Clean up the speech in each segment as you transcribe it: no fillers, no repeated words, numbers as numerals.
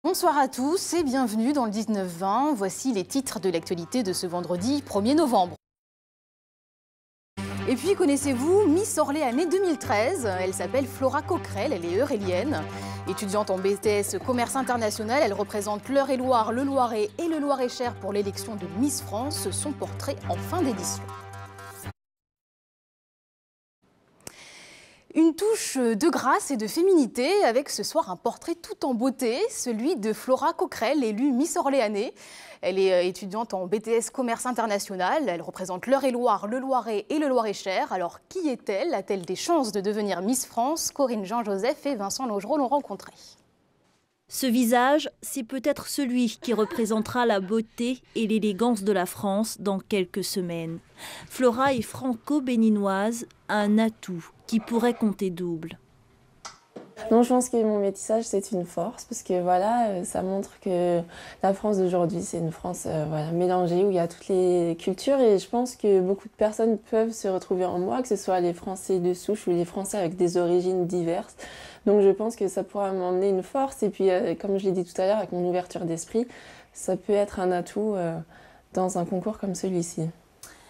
Bonsoir à tous et bienvenue dans le 19-20. Voici les titres de l'actualité de ce vendredi 1er novembre. Et puis connaissez-vous Miss Orléanais 2013? Elle s'appelle Flora Coquerel, elle est eurélienne. Étudiante en BTS Commerce International, elle représente l'Eure-et-Loir, le Loiret et le Loir-et-Cher pour l'élection de Miss France. Son portrait en fin d'édition. Une touche de grâce et de féminité avec ce soir un portrait tout en beauté, celui de Flora Coquerel, élue Miss Orléanais. Elle est étudiante en BTS Commerce International, elle représente l'Eure-et-Loir, le Loiret et le Loir-et-Cher. Alors qui est-elle? A-t-elle des chances de devenir Miss France? Corinne Jean-Joseph et Vincent Laugereau l'ont rencontrée. Ce visage, c'est peut-être celui qui représentera la beauté et l'élégance de la France dans quelques semaines. Flora est franco-béninoise, un atout qui pourrait compter double. Non, je pense que mon métissage, c'est une force parce que voilà, ça montre que la France d'aujourd'hui, c'est une France mélangée où il y a toutes les cultures et je pense que beaucoup de personnes peuvent se retrouver en moi, que ce soit les Français de souche ou les Français avec des origines diverses. Donc je pense que ça pourra m'emmener une force et puis comme je l'ai dit tout à l'heure, avec mon ouverture d'esprit, ça peut être un atout dans un concours comme celui-ci.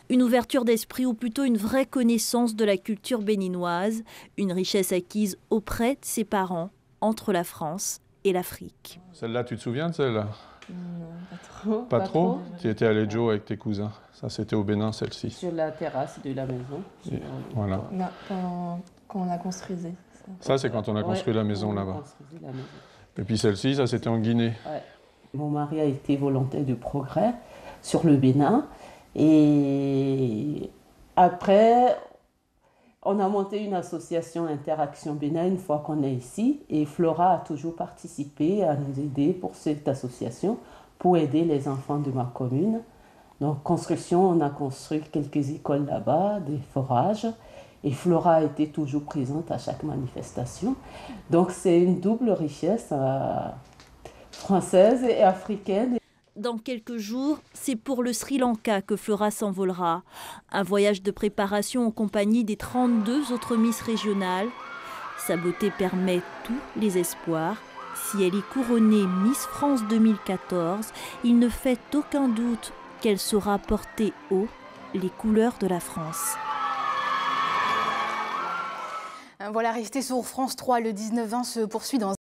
Une ouverture d'esprit ou plutôt une vraie connaissance de la culture béninoise, une richesse acquise auprès de ses parents, entre la France et l'Afrique. Celle-là, tu te souviens de celle-là? Non, pas trop. Pas trop? Tu étais allé Joe avec tes cousins. Ça, c'était au Bénin, celle-ci. Sur la terrasse de la maison. Voilà. Non, quand on la construisait. Ça, c'est quand on a construit la maison là-bas. Et puis celle-ci, ça, c'était en Guinée. Ouais. Mon mari a été volontaire de progrès sur le Bénin. Et après, on a monté une association Interaction Bénin une fois qu'on est ici. Et Flora a toujours participé à nous aider pour cette association, pour aider les enfants de ma commune. Donc, construction, on a construit quelques écoles là-bas, des forages. Et Flora a été toujours présente à chaque manifestation. Donc, c'est une double richesse française et africaine. Dans quelques jours, c'est pour le Sri Lanka que Flora s'envolera. Un voyage de préparation en compagnie des 32 autres Miss régionales. Sa beauté permet tous les espoirs. Si elle est couronnée Miss France 2014, il ne fait aucun doute qu'elle saura porter haut les couleurs de la France. Voilà, restez sur France 3, le 19-20 se poursuit dans